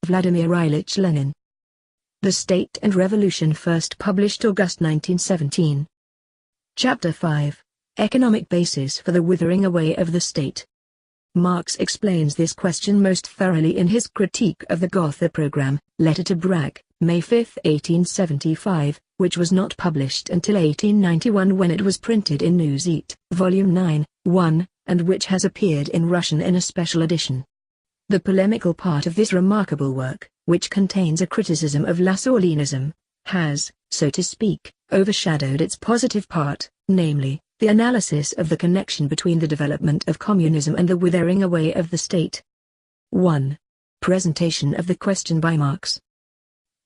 Vladimir Ilyich Lenin. The State and Revolution, first published August 1917. Chapter 5. Economic basis for the withering away of the state. Marx explains this question most thoroughly in his critique of the Gotha program, Letter to Bragg, May 5, 1875, which was not published until 1891 when it was printed in Newsite, Volume 9, 1, and which has appeared in Russian in a special edition. The polemical part of this remarkable work, which contains a criticism of Lassaullianism, has, so to speak, overshadowed its positive part, namely, the analysis of the connection between the development of communism and the withering away of the state. 1. Presentation of the question by Marx.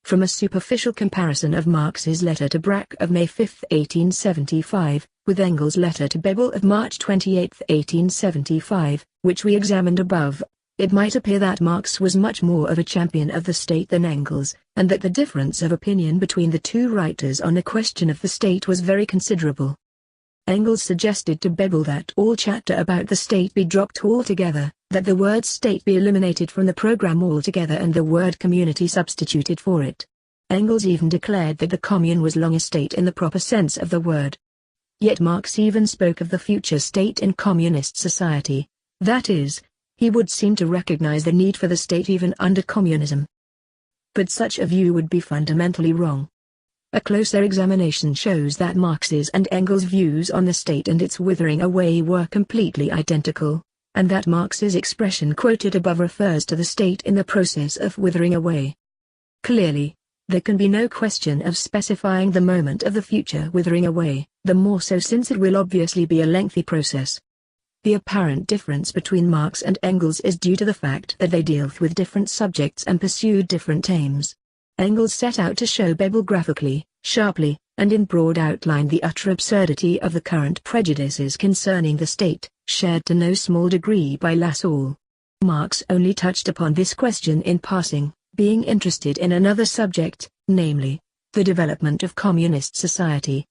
From a superficial comparison of Marx's letter to Bragg of May 5, 1875, with Engels' letter to Bebel of March 28, 1875, which we examined above, it might appear that Marx was much more of a champion of the state than Engels, and that the difference of opinion between the two writers on the question of the state was very considerable. Engels suggested to Bebel that all chatter about the state be dropped altogether, that the word state be eliminated from the program altogether and the word community substituted for it. Engels even declared that the commune was long a state in the proper sense of the word. Yet Marx even spoke of the future state in communist society, that is, he would seem to recognize the need for the state even under communism. But such a view would be fundamentally wrong. A closer examination shows that Marx's and Engels' views on the state and its withering away were completely identical, and that Marx's expression quoted above refers to the state in the process of withering away. Clearly, there can be no question of specifying the moment of the future withering away, the more so since it will obviously be a lengthy process. The apparent difference between Marx and Engels is due to the fact that they deal with different subjects and pursue different aims. Engels set out to show Bebel graphically, sharply, and in broad outline the utter absurdity of the current prejudices concerning the state, shared to no small degree by Lassalle. Marx only touched upon this question in passing, being interested in another subject, namely, the development of communist society.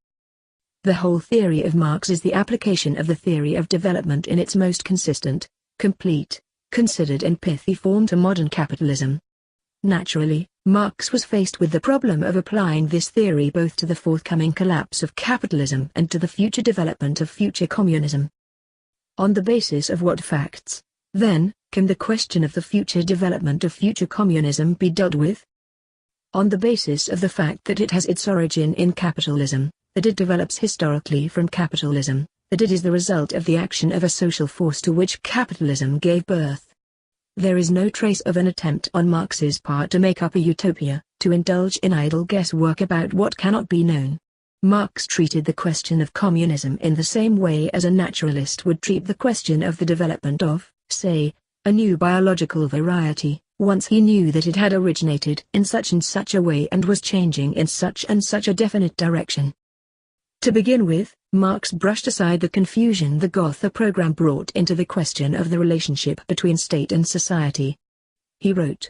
The whole theory of Marx is the application of the theory of development in its most consistent, complete, considered and pithy form to modern capitalism. Naturally, Marx was faced with the problem of applying this theory both to the forthcoming collapse of capitalism and to the future development of future communism. On the basis of what facts, then, can the question of the future development of future communism be dealt with? On the basis of the fact that it has its origin in capitalism, that it develops historically from capitalism, that it is the result of the action of a social force to which capitalism gave birth. There is no trace of an attempt on Marx's part to make up a utopia, to indulge in idle guesswork about what cannot be known. Marx treated the question of communism in the same way as a naturalist would treat the question of the development of, say, a new biological variety, once he knew that it had originated in such and such a way and was changing in such and such a definite direction. To begin with, Marx brushed aside the confusion the Gotha program brought into the question of the relationship between state and society. He wrote,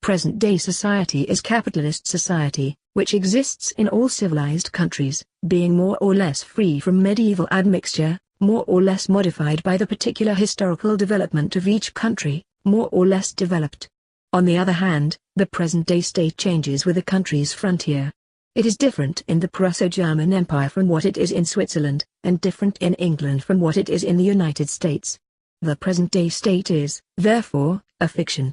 "Present-day society is capitalist society, which exists in all civilized countries, being more or less free from medieval admixture, more or less modified by the particular historical development of each country, more or less developed. On the other hand, the present-day state changes with the country's frontier. It is different in the Prusso-German Empire from what it is in Switzerland, and different in England from what it is in the United States. The present-day state is, therefore, a fiction.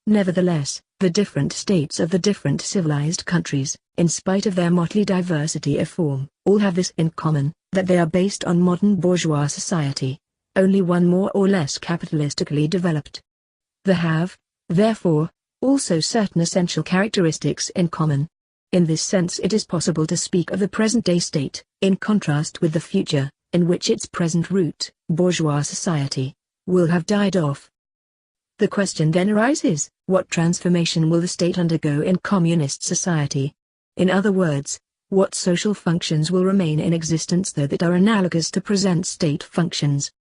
Nevertheless, the different states of the different civilized countries, in spite of their motley diversity of form, all have this in common, that they are based on modern bourgeois society, only one more or less capitalistically developed. They have, therefore, also certain essential characteristics in common. In this sense it is possible to speak of the present-day state, in contrast with the future, in which its present root, bourgeois society, will have died off. The question then arises, what transformation will the state undergo in communist society? In other words, what social functions will remain in existence though that are analogous to present state functions?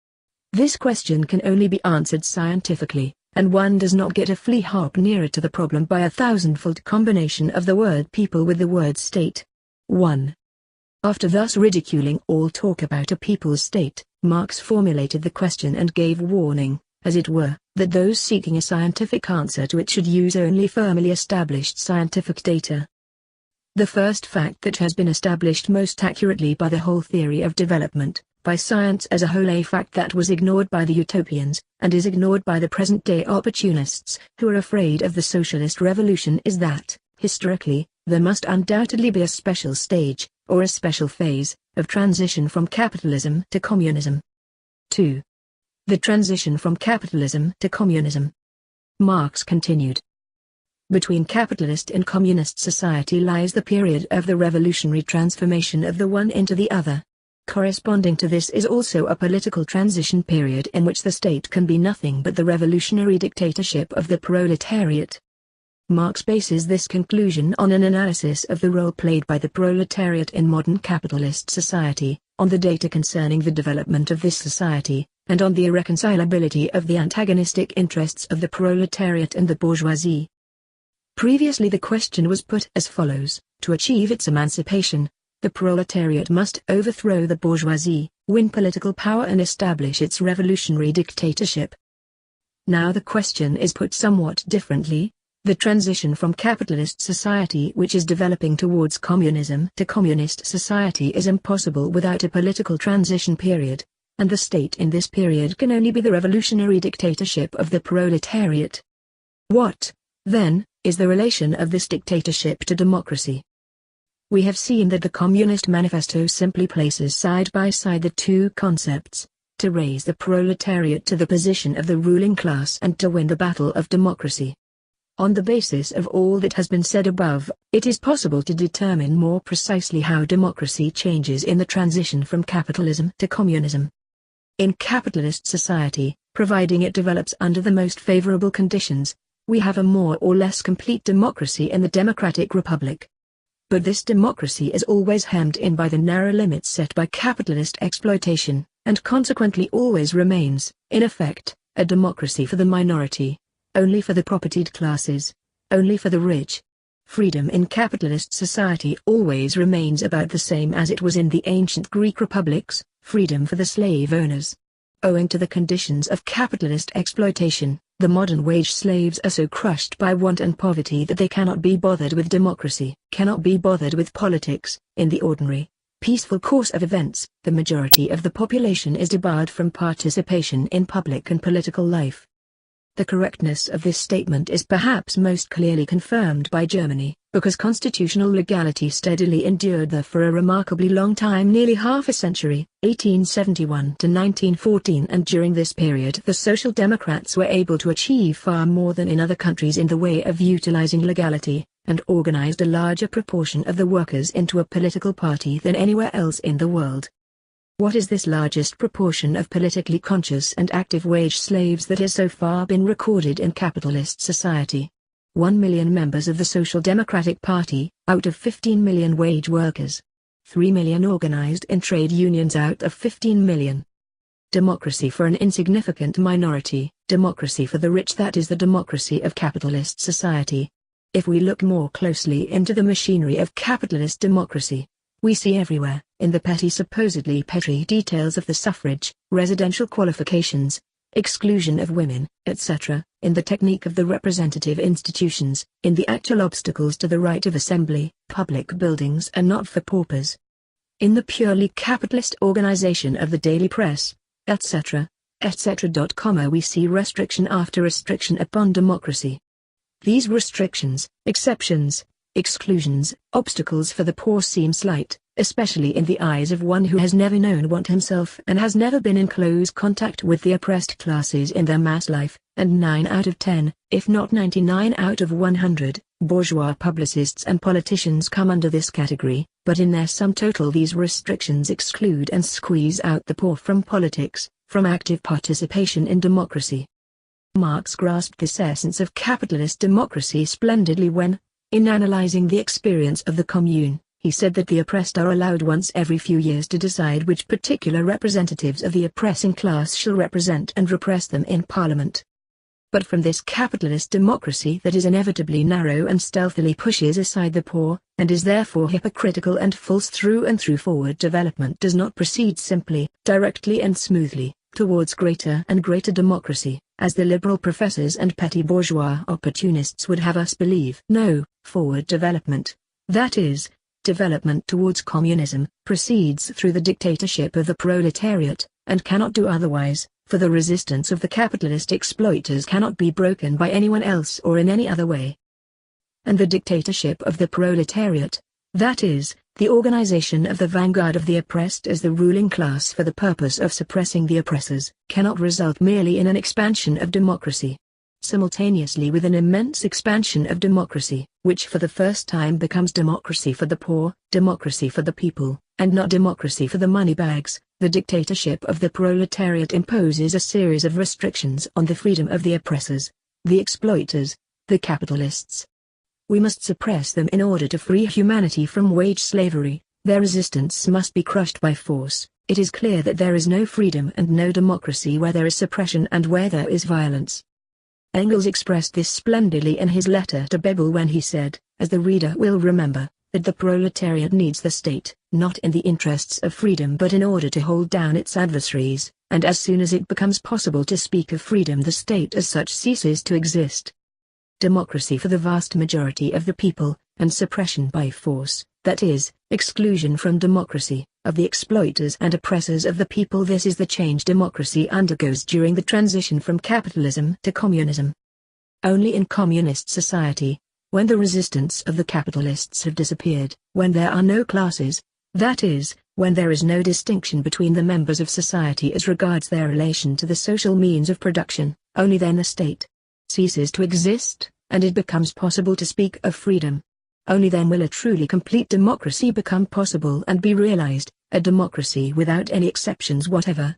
This question can only be answered scientifically, and one does not get a flea-harp nearer to the problem by a thousandfold combination of the word people with the word state. 1. After thus ridiculing all talk about a people's state, Marx formulated the question and gave warning, as it were, that those seeking a scientific answer to it should use only firmly established scientific data. The first fact that has been established most accurately by the whole theory of development, by science as a whole, a fact that was ignored by the utopians, and is ignored by the present-day opportunists who are afraid of the socialist revolution, is that, historically, there must undoubtedly be a special stage, or a special phase, of transition from capitalism to communism. 2. The transition from capitalism to communism. Marx continued. Between capitalist and communist society lies the period of the revolutionary transformation of the one into the other. Corresponding to this is also a political transition period in which the state can be nothing but the revolutionary dictatorship of the proletariat. Marx bases this conclusion on an analysis of the role played by the proletariat in modern capitalist society, on the data concerning the development of this society, and on the irreconcilability of the antagonistic interests of the proletariat and the bourgeoisie. Previously the question was put as follows: to achieve its emancipation, the proletariat must overthrow the bourgeoisie, win political power and establish its revolutionary dictatorship. Now the question is put somewhat differently. The transition from capitalist society which is developing towards communism to communist society is impossible without a political transition period, and the state in this period can only be the revolutionary dictatorship of the proletariat. What, then, is the relation of this dictatorship to democracy? We have seen that the Communist Manifesto simply places side by side the two concepts: to raise the proletariat to the position of the ruling class and to win the battle of democracy. On the basis of all that has been said above, it is possible to determine more precisely how democracy changes in the transition from capitalism to communism. In capitalist society, providing it develops under the most favorable conditions, we have a more or less complete democracy in the democratic republic. But this democracy is always hemmed in by the narrow limits set by capitalist exploitation, and consequently always remains, in effect, a democracy for the minority. Only for the propertied classes, only for the rich. Freedom in capitalist society always remains about the same as it was in the ancient Greek republics, freedom for the slave owners. Owing to the conditions of capitalist exploitation, the modern wage slaves are so crushed by want and poverty that they cannot be bothered with democracy, cannot be bothered with politics. In the ordinary, peaceful course of events, the majority of the population is debarred from participation in public and political life. The correctness of this statement is perhaps most clearly confirmed by Germany, because constitutional legality steadily endured there for a remarkably long time, nearly half a century, 1871 to 1914, and during this period the Social Democrats were able to achieve far more than in other countries in the way of utilizing legality, and organized a larger proportion of the workers into a political party than anywhere else in the world. What is this largest proportion of politically conscious and active wage slaves that has so far been recorded in capitalist society? 1 million members of the Social Democratic Party, out of 15 million wage workers. 3 million organized in trade unions out of 15 million. Democracy for an insignificant minority, democracy for the rich, that is the democracy of capitalist society. If we look more closely into the machinery of capitalist democracy, we see everywhere, in the supposedly petty details of the suffrage, residential qualifications, exclusion of women, etc., in the technique of the representative institutions, in the actual obstacles to the right of assembly, public buildings and not for paupers, in the purely capitalist organization of the daily press, etc., etc. We see restriction after restriction upon democracy. These restrictions, exceptions, exclusions, obstacles for the poor seem slight, especially in the eyes of one who has never known want himself and has never been in close contact with the oppressed classes in their mass life, and 9 out of 10, if not 99 out of 100, bourgeois publicists and politicians come under this category, but in their sum total these restrictions exclude and squeeze out the poor from politics, from active participation in democracy. Marx grasped this essence of capitalist democracy splendidly when, in analyzing the experience of the Commune, he said that the oppressed are allowed once every few years to decide which particular representatives of the oppressing class shall represent and repress them in Parliament. But from this capitalist democracy that is inevitably narrow and stealthily pushes aside the poor, and is therefore hypocritical and false through and through, forward development does not proceed simply, directly and smoothly, towards greater and greater democracy, as the liberal professors and petty bourgeois opportunists would have us believe. No, forward development, that is, development towards communism, proceeds through the dictatorship of the proletariat, and cannot do otherwise, for the resistance of the capitalist exploiters cannot be broken by anyone else or in any other way. And the dictatorship of the proletariat, that is, the organization of the vanguard of the oppressed as the ruling class for the purpose of suppressing the oppressors, cannot result merely in an expansion of democracy. Simultaneously with an immense expansion of democracy, which for the first time becomes democracy for the poor, democracy for the people, and not democracy for the moneybags, the dictatorship of the proletariat imposes a series of restrictions on the freedom of the oppressors, the exploiters, the capitalists. We must suppress them in order to free humanity from wage slavery. Their resistance must be crushed by force. It is clear that there is no freedom and no democracy where there is suppression and where there is violence. Engels expressed this splendidly in his letter to Bebel when he said, as the reader will remember, that the proletariat needs the state, not in the interests of freedom but in order to hold down its adversaries, and as soon as it becomes possible to speak of freedom the state as such ceases to exist. Democracy for the vast majority of the people, and suppression by force, that is, exclusion from democracy, of the exploiters and oppressors of the people. This is the change democracy undergoes during the transition from capitalism to communism. Only in communist society, when the resistance of the capitalists have disappeared, when there are no classes, that is, when there is no distinction between the members of society as regards their relation to the social means of production, only then the state ceases to exist, and it becomes possible to speak of freedom. Only then will a truly complete democracy become possible and be realized, a democracy without any exceptions whatever.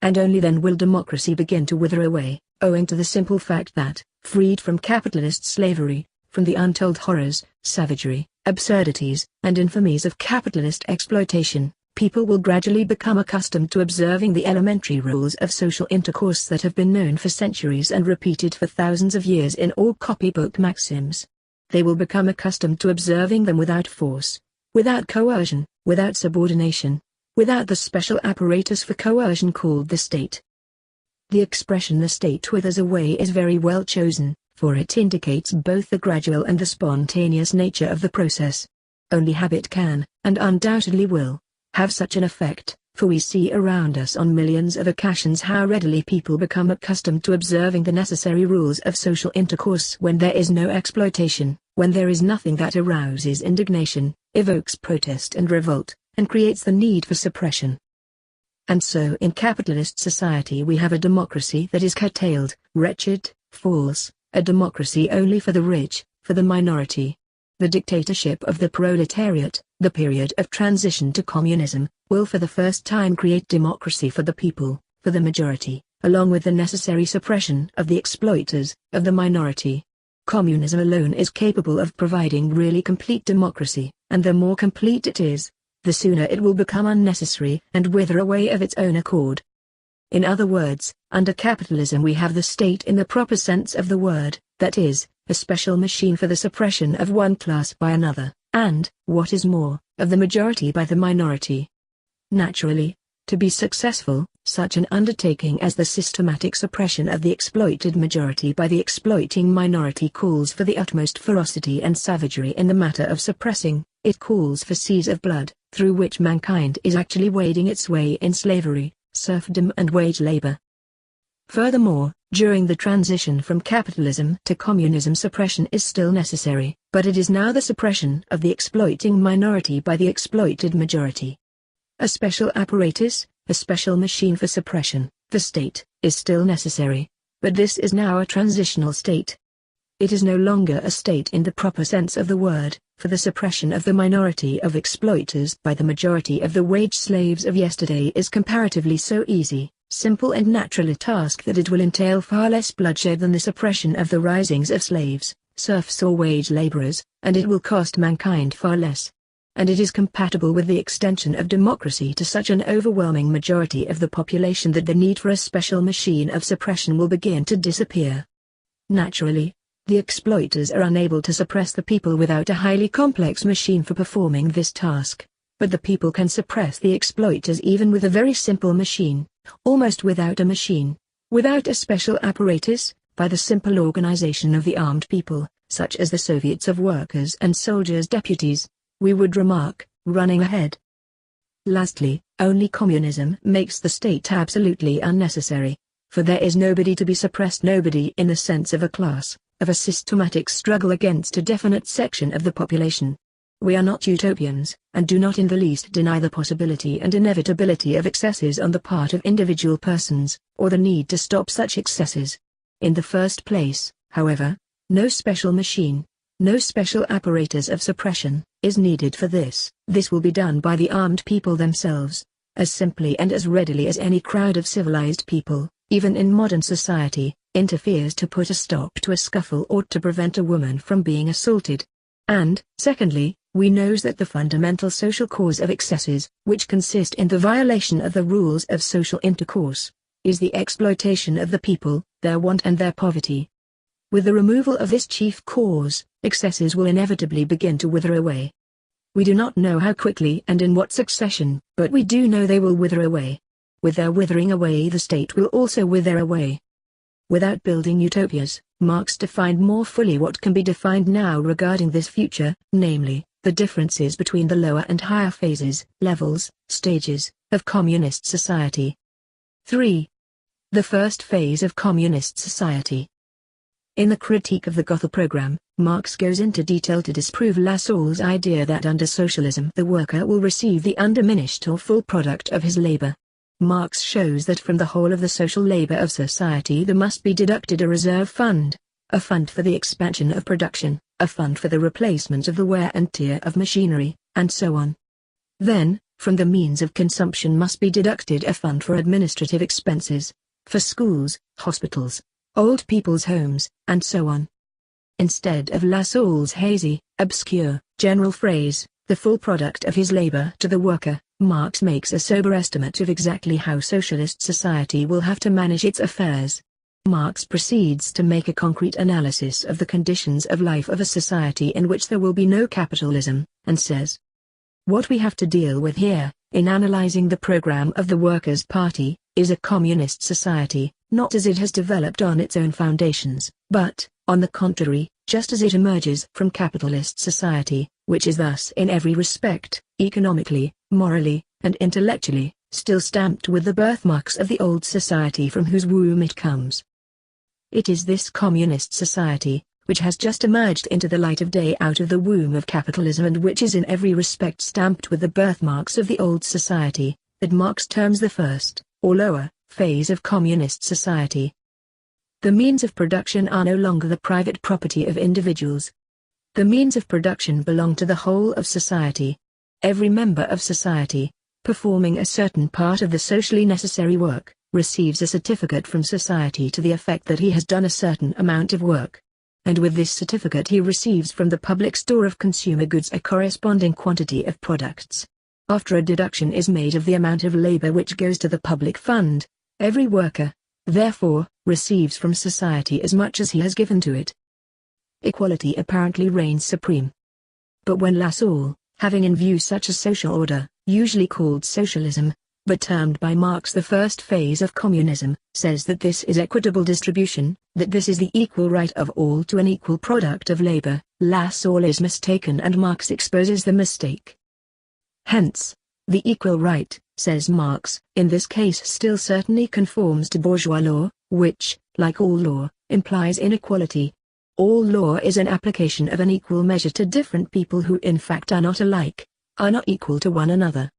And only then will democracy begin to wither away, owing to the simple fact that, freed from capitalist slavery, from the untold horrors, savagery, absurdities, and infamies of capitalist exploitation, people will gradually become accustomed to observing the elementary rules of social intercourse that have been known for centuries and repeated for thousands of years in all copybook maxims. They will become accustomed to observing them without force, without coercion, without subordination, without the special apparatus for coercion called the state. The expression "the state withers away" is very well chosen, for it indicates both the gradual and the spontaneous nature of the process. Only habit can, and undoubtedly will, have such an effect, for we see around us on millions of occasions how readily people become accustomed to observing the necessary rules of social intercourse when there is no exploitation, when there is nothing that arouses indignation, evokes protest and revolt, and creates the need for suppression. And so in capitalist society we have a democracy that is curtailed, wretched, false, a democracy only for the rich, for the minority. The dictatorship of the proletariat, the period of transition to communism, will for the first time create democracy for the people, for the majority, along with the necessary suppression of the exploiters, of the minority. Communism alone is capable of providing really complete democracy, and the more complete it is, the sooner it will become unnecessary and wither away of its own accord. In other words, under capitalism we have the state in the proper sense of the word, that is, a special machine for the suppression of one class by another, and, what is more, of the majority by the minority. Naturally, to be successful, such an undertaking as the systematic suppression of the exploited majority by the exploiting minority calls for the utmost ferocity and savagery in the matter of suppressing. It calls for seas of blood, through which mankind is actually wading its way in slavery, serfdom and wage labor. Furthermore, during the transition from capitalism to communism suppression is still necessary, but it is now the suppression of the exploiting minority by the exploited majority. A special apparatus, a special machine for suppression, the state, is still necessary, but this is now a transitional state. It is no longer a state in the proper sense of the word, for the suppression of the minority of exploiters by the majority of the wage slaves of yesterday is comparatively so easy, simple and natural a task that it will entail far less bloodshed than the suppression of the risings of slaves, serfs or wage laborers, and it will cost mankind far less. And it is compatible with the extension of democracy to such an overwhelming majority of the population that the need for a special machine of suppression will begin to disappear. Naturally, the exploiters are unable to suppress the people without a highly complex machine for performing this task, but the people can suppress the exploiters even with a very simple machine, almost without a machine. Without a special apparatus, by the simple organization of the armed people, such as the Soviets of workers and soldiers' deputies, we would remark, running ahead. Lastly, only communism makes the state absolutely unnecessary, for there is nobody to be suppressed, nobody in the sense of a class, of a systematic struggle against a definite section of the population. We are not utopians, and do not in the least deny the possibility and inevitability of excesses on the part of individual persons, or the need to stop such excesses. In the first place, however, no special machine, no special apparatus of suppression, is needed for this. This will be done by the armed people themselves, as simply and as readily as any crowd of civilized people, even in modern society, interferes to put a stop to a scuffle or to prevent a woman from being assaulted. And, secondly, we knows that the fundamental social cause of excesses, which consist in the violation of the rules of social intercourse, is the exploitation of the people, their want and their poverty. With the removal of this chief cause, excesses will inevitably begin to wither away. We do not know how quickly and in what succession, but we do know they will wither away. With their withering away, the state will also wither away. Without building utopias, Marx defined more fully what can be defined now regarding this future, namely, the differences between the lower and higher phases, levels, stages, of communist society. 3. The first phase of communist society. In the Critique of the Gotha program, Marx goes into detail to disprove Lassalle's idea that under socialism the worker will receive the undiminished or full product of his labor. Marx shows that from the whole of the social labor of society there must be deducted a reserve fund, a fund for the expansion of production, a fund for the replacement of the wear and tear of machinery, and so on. Then, from the means of consumption must be deducted a fund for administrative expenses, for schools, hospitals, old people's homes, and so on. Instead of Lassalle's hazy, obscure, general phrase, the full product of his labor to the worker, Marx makes a sober estimate of exactly how socialist society will have to manage its affairs. Marx proceeds to make a concrete analysis of the conditions of life of a society in which there will be no capitalism, and says, what we have to deal with here, in analyzing the program of the Workers' Party, is a communist society, not as it has developed on its own foundations, but, on the contrary, just as it emerges from capitalist society, which is thus in every respect, economically, morally, and intellectually, still stamped with the birthmarks of the old society from whose womb it comes. It is this communist society, which has just emerged into the light of day out of the womb of capitalism and which is in every respect stamped with the birthmarks of the old society, that Marx terms the first, or lower, phase of communist society. The means of production are no longer the private property of individuals. The means of production belong to the whole of society. Every member of society, performing a certain part of the socially necessary work, receives a certificate from society to the effect that he has done a certain amount of work. And with this certificate he receives from the public store of consumer goods a corresponding quantity of products. After a deduction is made of the amount of labor which goes to the public fund, every worker, therefore, receives from society as much as he has given to it. Equality apparently reigns supreme. But when Lassalle, having in view such a social order, usually called socialism, but termed by Marx the first phase of communism, says that this is equitable distribution, that this is the equal right of all to an equal product of labor, Lassalle is mistaken and Marx exposes the mistake. Hence, the equal right, says Marx, in this case still certainly conforms to bourgeois law, which, like all law, implies inequality. All law is an application of an equal measure to different people who in fact are not alike, are not equal to one another.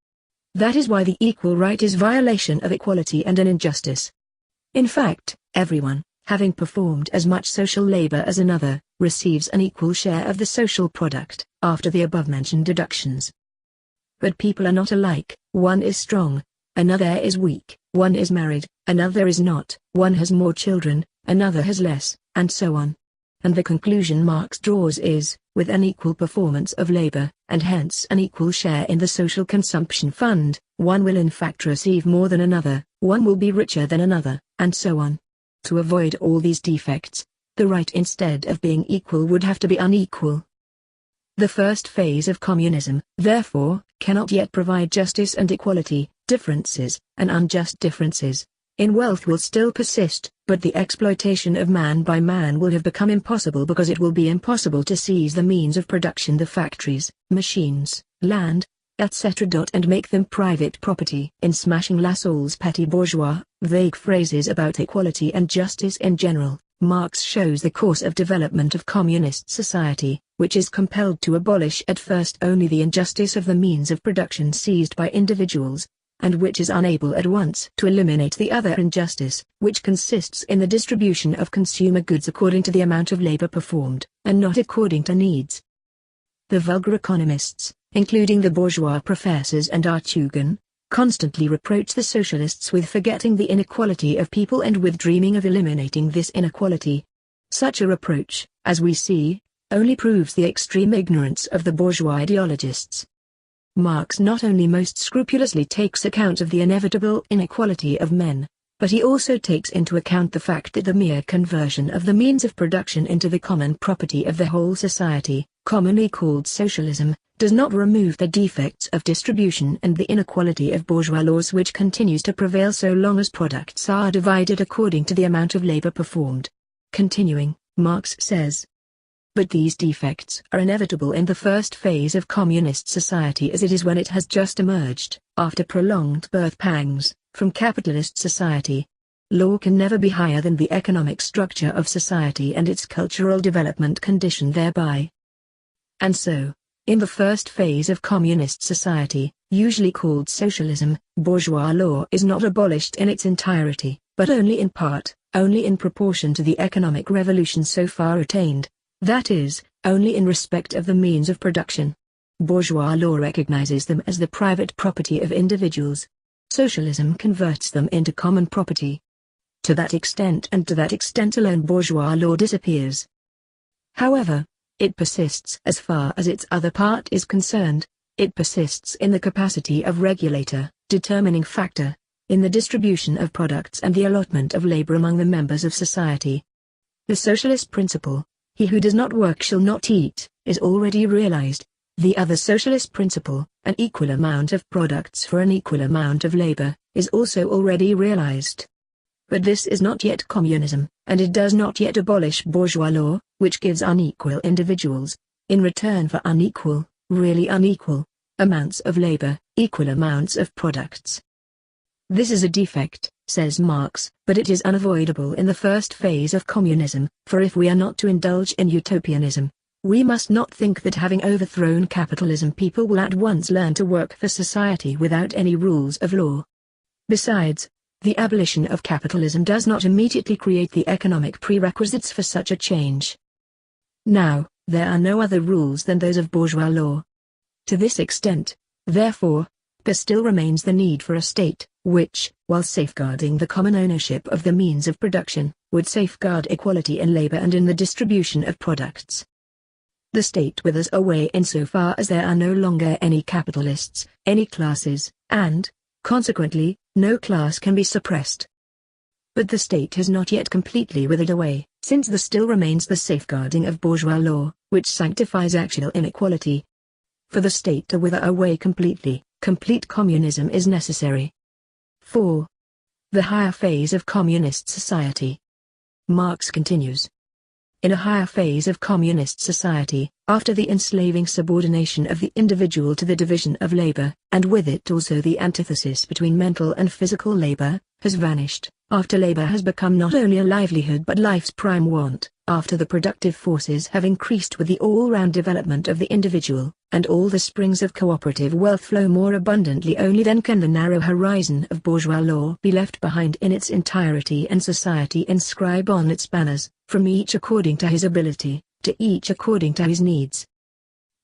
That is why the equal right is violation of equality and an injustice. In fact, everyone, having performed as much social labor as another, receives an equal share of the social product, after the above-mentioned deductions. But people are not alike, one is strong, another is weak, one is married, another is not, one has more children, another has less, and so on. And the conclusion Marx draws is, with an equal performance of labor, and hence an equal share in the social consumption fund, one will in fact receive more than another, one will be richer than another, and so on. To avoid all these defects, the right instead of being equal would have to be unequal. The first phase of communism, therefore, cannot yet provide justice and equality, differences, and unjust differences. in wealth will still persist, but the exploitation of man by man will have become impossible because it will be impossible to seize the means of production, the factories, machines, land, etc. and make them private property. In smashing Lassalle's Petit Bourgeois, vague phrases about equality and justice in general, Marx shows the course of development of communist society, which is compelled to abolish at first only the injustice of the means of production seized by individuals, and which is unable at once to eliminate the other injustice, which consists in the distribution of consumer goods according to the amount of labor performed, and not according to needs. The vulgar economists, including the bourgeois professors and Artugan, constantly reproach the socialists with forgetting the inequality of people and with dreaming of eliminating this inequality. Such a reproach, as we see, only proves the extreme ignorance of the bourgeois ideologists. Marx not only most scrupulously takes account of the inevitable inequality of men, but he also takes into account the fact that the mere conversion of the means of production into the common property of the whole society, commonly called socialism, does not remove the defects of distribution and the inequality of bourgeois laws which continues to prevail so long as products are divided according to the amount of labor performed. Continuing, Marx says, but these defects are inevitable in the first phase of communist society as it is when it has just emerged, after prolonged birth pangs, from capitalist society. Law can never be higher than the economic structure of society and its cultural development conditioned thereby. And so, in the first phase of communist society, usually called socialism, bourgeois law is not abolished in its entirety, but only in part, only in proportion to the economic revolution so far attained. That is, only in respect of the means of production. Bourgeois law recognizes them as the private property of individuals. Socialism converts them into common property. To that extent and to that extent alone bourgeois law disappears. However, it persists as far as its other part is concerned. It persists in the capacity of regulator, determining factor, in the distribution of products and the allotment of labor among the members of society. The socialist principle, he who does not work shall not eat, is already realized. The other socialist principle, an equal amount of products for an equal amount of labor, is also already realized. But this is not yet communism, and it does not yet abolish bourgeois law, which gives unequal individuals, in return for unequal, really unequal, amounts of labor, equal amounts of products. This is a defect, says Marx, but it is unavoidable in the first phase of communism, for if we are not to indulge in utopianism, we must not think that having overthrown capitalism people will at once learn to work for society without any rules of law. Besides, the abolition of capitalism does not immediately create the economic prerequisites for such a change. Now, there are no other rules than those of bourgeois law. To this extent, therefore, there still remains the need for a state, which, while safeguarding the common ownership of the means of production, would safeguard equality in labor and in the distribution of products. The state withers away insofar as there are no longer any capitalists, any classes, and, consequently, no class can be suppressed. But the state has not yet completely withered away, since there still remains the safeguarding of bourgeois law, which sanctifies actual inequality. For the state to wither away completely, complete communism is necessary. 4. The higher phase of communist society. Marx continues. In a higher phase of communist society, after the enslaving subordination of the individual to the division of labor, and with it also the antithesis between mental and physical labor, has vanished, after labor has become not only a livelihood but life's prime want, after the productive forces have increased with the all-round development of the individual, and all the springs of cooperative wealth flow more abundantly, only then can the narrow horizon of bourgeois law be left behind in its entirety and society inscribe on its banners, from each according to his ability, to each according to his needs.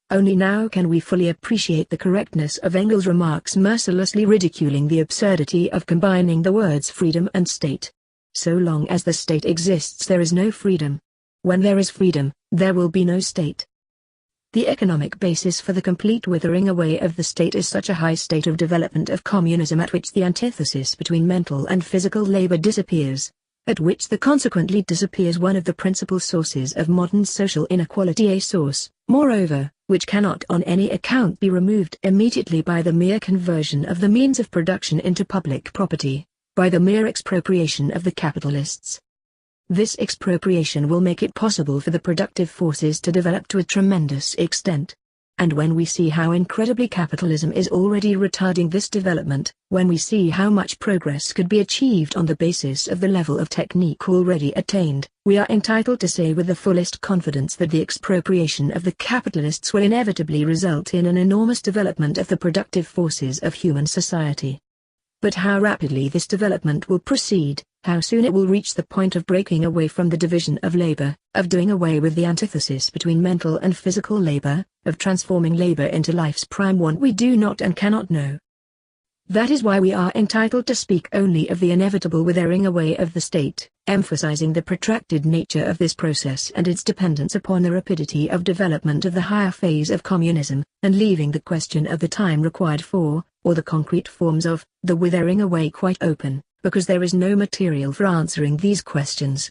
Only now can we fully appreciate the correctness of Engels' remarks mercilessly ridiculing the absurdity of combining the words freedom and state. So long as the state exists there is no freedom. When there is freedom, there will be no state. The economic basis for the complete withering away of the state is such a high state of development of communism at which the antithesis between mental and physical labor disappears, at which there consequently disappears one of the principal sources of modern social inequality, a source, moreover, which cannot on any account be removed immediately by the mere conversion of the means of production into public property, by the mere expropriation of the capitalists. This expropriation will make it possible for the productive forces to develop to a tremendous extent. And when we see how incredibly capitalism is already retarding this development, when we see how much progress could be achieved on the basis of the level of technique already attained, we are entitled to say with the fullest confidence that the expropriation of the capitalists will inevitably result in an enormous development of the productive forces of human society. But how rapidly this development will proceed, how soon it will reach the point of breaking away from the division of labor, of doing away with the antithesis between mental and physical labor, of transforming labor into life's prime want, we do not and cannot know. That is why we are entitled to speak only of the inevitable withering away of the state, emphasizing the protracted nature of this process and its dependence upon the rapidity of development of the higher phase of communism, and leaving the question of the time required for, or the concrete forms of, the withering away quite open, because there is no material for answering these questions.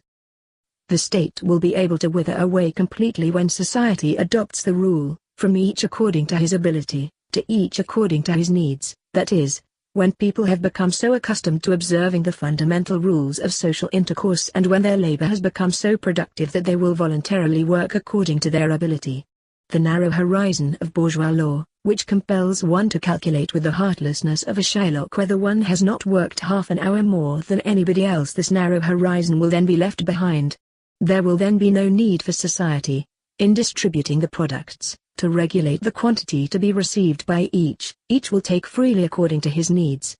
The state will be able to wither away completely when society adopts the rule, from each according to his ability, to each according to his needs, that is, when people have become so accustomed to observing the fundamental rules of social intercourse and when their labor has become so productive that they will voluntarily work according to their ability. The narrow horizon of bourgeois law, which compels one to calculate with the heartlessness of a Shylock whether one has not worked half an hour more than anybody else, this narrow horizon will then be left behind. There will then be no need for society, in distributing the products, to regulate the quantity to be received by each will take freely according to his needs.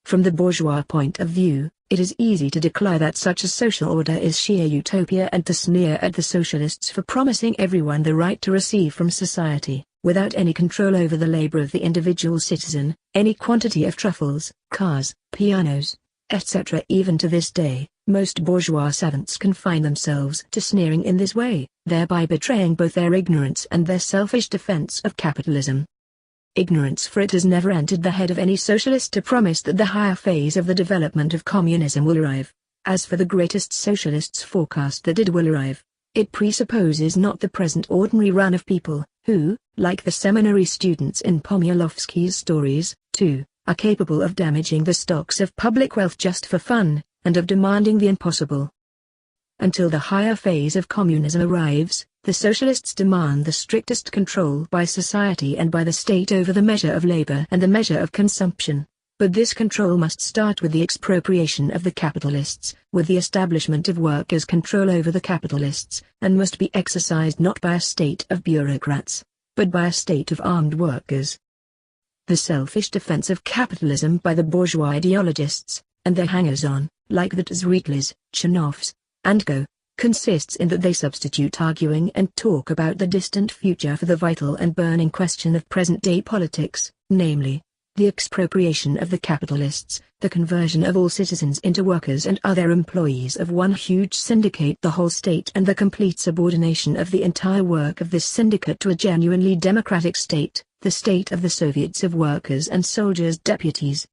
From the bourgeois point of view, it is easy to declare that such a social order is sheer utopia and to sneer at the socialists for promising everyone the right to receive from society, without any control over the labor of the individual citizen, any quantity of truffles, cars, pianos, etc. Even to this day, most bourgeois savants confine themselves to sneering in this way, thereby betraying both their ignorance and their selfish defense of capitalism. Ignorance, for it has never entered the head of any socialist to promise that the higher phase of the development of communism will arrive. As for the greatest socialists' forecast that it will arrive, it presupposes not the present ordinary run of people, who, like the seminary students in Pomyalovsky's stories, too, are capable of damaging the stocks of public wealth just for fun, and of demanding the impossible. Until the higher phase of communism arrives, the socialists demand the strictest control by society and by the state over the measure of labor and the measure of consumption. But this control must start with the expropriation of the capitalists, with the establishment of workers' control over the capitalists, and must be exercised not by a state of bureaucrats, but by a state of armed workers. The selfish defense of capitalism by the bourgeois ideologists, and their hangers-on, like the Tzretlis, Chernovs, and Co., consists in that they substitute arguing and talk about the distant future for the vital and burning question of present-day politics, namely, the expropriation of the capitalists, the conversion of all citizens into workers and other employees of one huge syndicate, the whole state, and the complete subordination of the entire work of this syndicate to a genuinely democratic state, the state of the Soviets of workers and soldiers' deputies.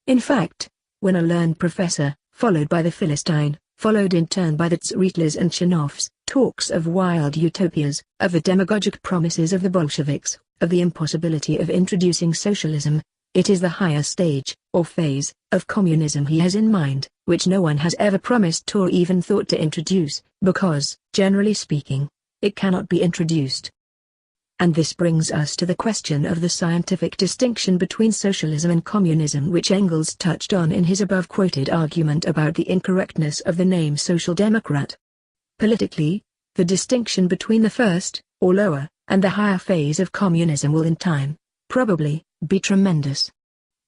In fact, when a learned professor, followed by the Philistine, followed in turn by the Tzretlis and Chernovs, talks of wild utopias, of the demagogic promises of the Bolsheviks, of the impossibility of introducing socialism, it is the higher stage, or phase, of communism he has in mind, which no one has ever promised or even thought to introduce, because, generally speaking, it cannot be introduced. And this brings us to the question of the scientific distinction between socialism and communism, which Engels touched on in his above-quoted argument about the incorrectness of the name Social Democrat. Politically, the distinction between the first, or lower, and the higher phase of communism will in time, probably, be tremendous.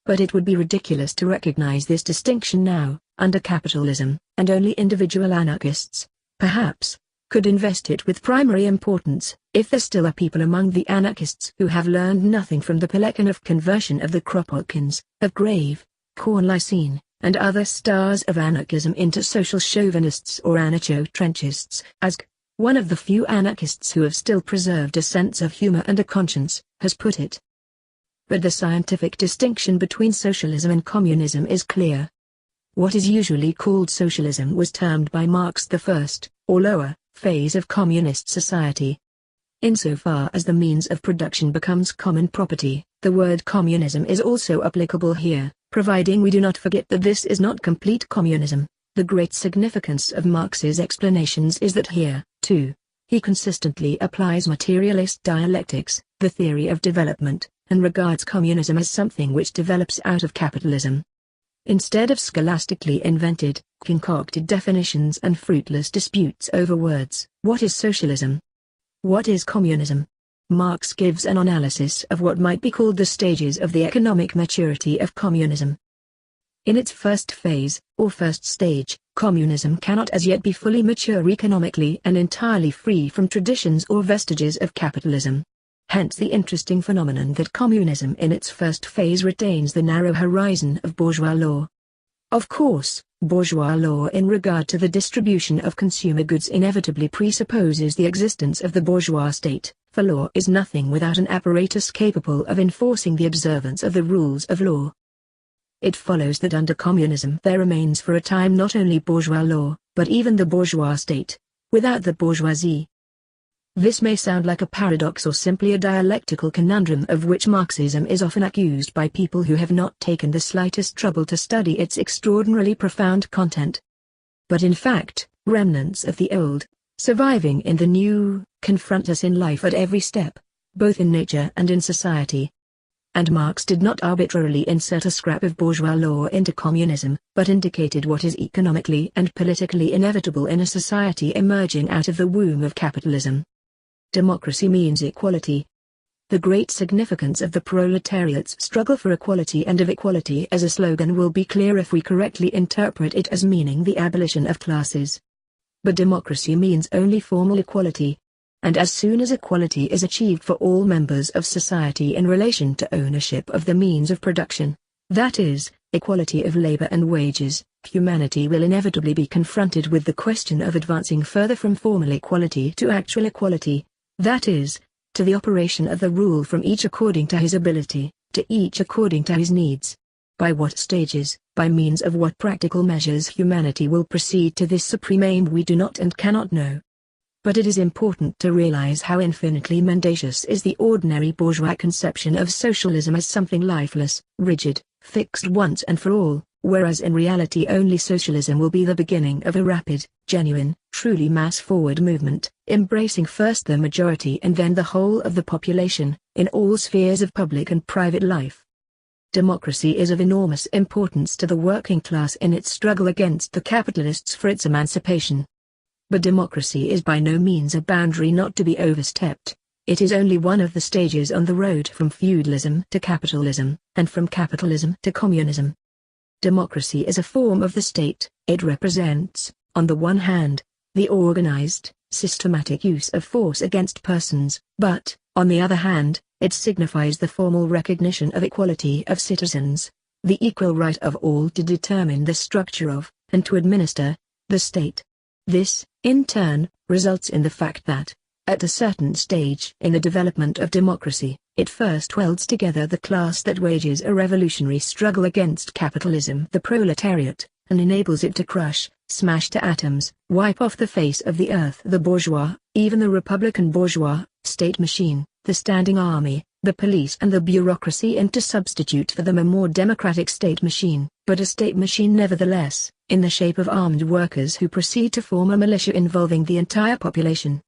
But it would be ridiculous to recognize this distinction now, under capitalism, and only individual anarchists, perhaps, could invest it with primary importance, if there still are people among the anarchists who have learned nothing from the Plekhanov conversion of the Kropotkins, of Grave, Kornlycine, and other stars of anarchism into social chauvinists or anarcho-trenchists, as one of the few anarchists who have still preserved a sense of humor and a conscience, has put it. But the scientific distinction between socialism and communism is clear. What is usually called socialism was termed by Marx the first, or lower, phase of communist society. Insofar as the means of production becomes common property, the word communism is also applicable here, Providing we do not forget that this is not complete communism, the great significance of Marx's explanations is that here, too, he consistently applies materialist dialectics, the theory of development, and regards communism as something which develops out of capitalism. Instead of scholastically invented, concocted definitions and fruitless disputes over words, what is socialism? What is communism? Marx gives an analysis of what might be called the stages of the economic maturity of communism. In its first phase, or first stage, communism cannot as yet be fully mature economically and entirely free from traditions or vestiges of capitalism. Hence the interesting phenomenon that communism in its first phase retains the narrow horizon of bourgeois law. Of course, bourgeois law in regard to the distribution of consumer goods inevitably presupposes the existence of the bourgeois state, for law is nothing without an apparatus capable of enforcing the observance of the rules of law. It follows that under communism there remains for a time not only bourgeois law, but even the bourgeois state, without the bourgeoisie. This may sound like a paradox or simply a dialectical conundrum of which Marxism is often accused by people who have not taken the slightest trouble to study its extraordinarily profound content. But in fact, remnants of the old, surviving in the new, confront us in life at every step, both in nature and in society. And Marx did not arbitrarily insert a scrap of bourgeois law into communism, but indicated what is economically and politically inevitable in a society emerging out of the womb of capitalism. Democracy means equality. The great significance of the proletariat's struggle for equality and of equality as a slogan will be clear if we correctly interpret it as meaning the abolition of classes. But democracy means only formal equality. And as soon as equality is achieved for all members of society in relation to ownership of the means of production, that is, equality of labor and wages, humanity will inevitably be confronted with the question of advancing further from formal equality to actual equality. That is, to the operation of the rule from each according to his ability, to each according to his needs. By what stages, by means of what practical measures humanity will proceed to this supreme aim we do not and cannot know. But it is important to realize how infinitely mendacious is the ordinary bourgeois conception of socialism as something lifeless, rigid, fixed once and for all, whereas in reality only socialism will be the beginning of a rapid, genuine, truly mass-forward movement, embracing first the majority and then the whole of the population, in all spheres of public and private life. Democracy is of enormous importance to the working class in its struggle against the capitalists for its emancipation. But democracy is by no means a boundary not to be overstepped. It is only one of the stages on the road from feudalism to capitalism, and from capitalism to communism. Democracy is a form of the state. It represents, on the one hand, the organized, systematic use of force against persons, but, on the other hand, it signifies the formal recognition of equality of citizens, the equal right of all to determine the structure of, and to administer, the state. This, in turn, results in the fact that, at a certain stage in the development of democracy, it first welds together the class that wages a revolutionary struggle against capitalism, the proletariat, and enables it to crush, smash to atoms, wipe off the face of the earth the bourgeois, even the republican bourgeois, state machine, the standing army, the police and the bureaucracy, and to substitute for them a more democratic state machine, but a state machine nevertheless, in the shape of armed workers who proceed to form a militia involving the entire population.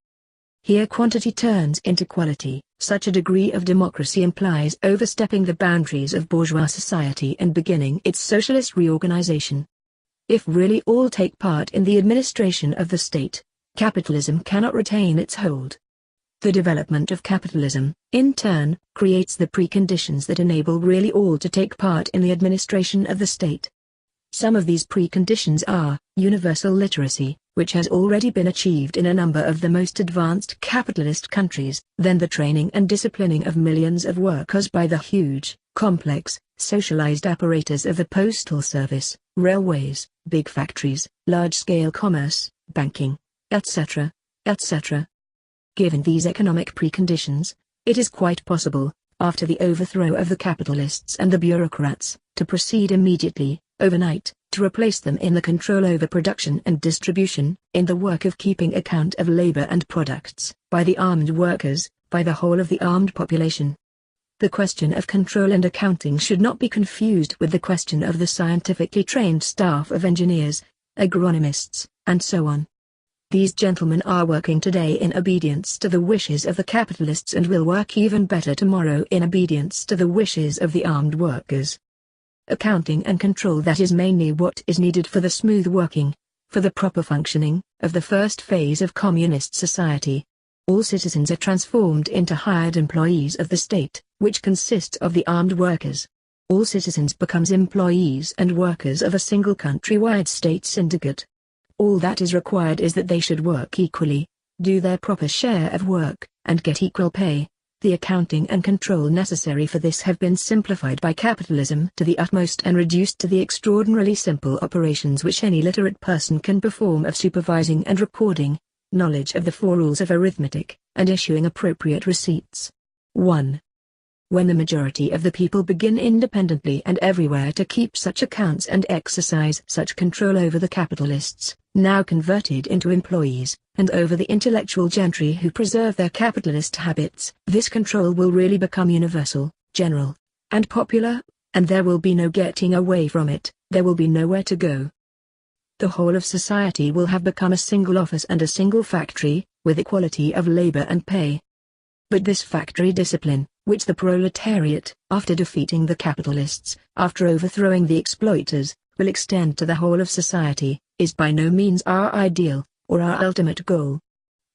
Here quantity turns into quality. Such a degree of democracy implies overstepping the boundaries of bourgeois society and beginning its socialist reorganization. If really all take part in the administration of the state, capitalism cannot retain its hold. The development of capitalism, in turn, creates the preconditions that enable really all to take part in the administration of the state. Some of these preconditions are, universal literacy, which has already been achieved in a number of the most advanced capitalist countries, then the training and disciplining of millions of workers by the huge, complex, socialized apparatus of the postal service, railways, big factories, large-scale commerce, banking, etc., etc. Given these economic preconditions, it is quite possible, after the overthrow of the capitalists and the bureaucrats, to proceed immediately, overnight, to replace them in the control over production and distribution, in the work of keeping account of labor and products, by the armed workers, by the whole of the armed population. The question of control and accounting should not be confused with the question of the scientifically trained staff of engineers, agronomists, and so on. These gentlemen are working today in obedience to the wishes of the capitalists and will work even better tomorrow in obedience to the wishes of the armed workers. Accounting and control, that is mainly what is needed for the smooth working, for the proper functioning, of the first phase of communist society. All citizens are transformed into hired employees of the state, which consists of the armed workers. All citizens becomes employees and workers of a single countrywide state syndicate. All that is required is that they should work equally, do their proper share of work, and get equal pay. The accounting and control necessary for this have been simplified by capitalism to the utmost and reduced to the extraordinarily simple operations which any literate person can perform of supervising and recording, knowledge of the four rules of arithmetic, and issuing appropriate receipts. 1. When the majority of the people begin independently and everywhere to keep such accounts and exercise such control over the capitalists, now converted into employees, and over the intellectual gentry who preserve their capitalist habits, this control will really become universal, general, and popular, and there will be no getting away from it, there will be nowhere to go. The whole of society will have become a single office and a single factory, with equality of labor and pay. But this factory discipline, which the proletariat, after defeating the capitalists, after overthrowing the exploiters, will extend to the whole of society, is by no means our ideal, or our ultimate goal.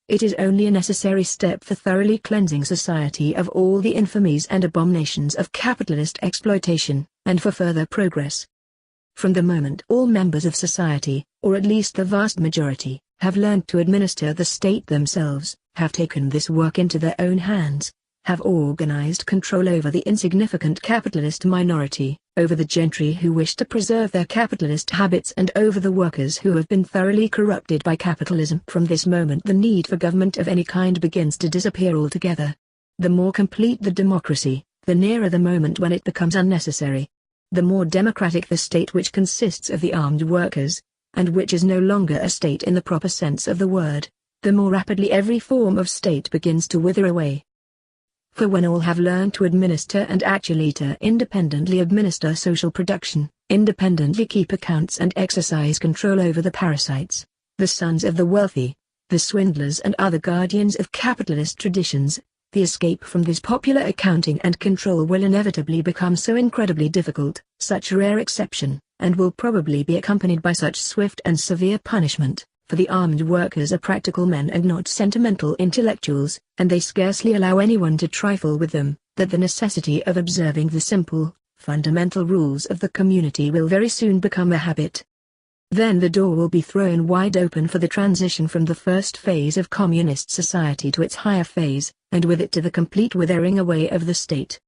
It is only a necessary step for thoroughly cleansing society of all the infamies and abominations of capitalist exploitation, and for further progress. From the moment all members of society, or at least the vast majority, have learned to administer the state themselves, have taken this work into their own hands, have organized control over the insignificant capitalist minority, over the gentry who wish to preserve their capitalist habits, and over the workers who have been thoroughly corrupted by capitalism. From this moment the need for government of any kind begins to disappear altogether. The more complete the democracy, the nearer the moment when it becomes unnecessary. The more democratic the state which consists of the armed workers, and which is no longer a state in the proper sense of the word, the more rapidly every form of state begins to wither away. For when all have learned to administer and actually to independently administer social production, independently keep accounts and exercise control over the parasites, the sons of the wealthy, the swindlers and other guardians of capitalist traditions, the escape from this popular accounting and control will inevitably become so incredibly difficult, such rare exception, and will probably be accompanied by such swift and severe punishment, for the armed workers are practical men and not sentimental intellectuals, and they scarcely allow anyone to trifle with them, that the necessity of observing the simple, fundamental rules of the community will very soon become a habit. Then the door will be thrown wide open for the transition from the first phase of communist society to its higher phase, and with it to the complete withering away of the state.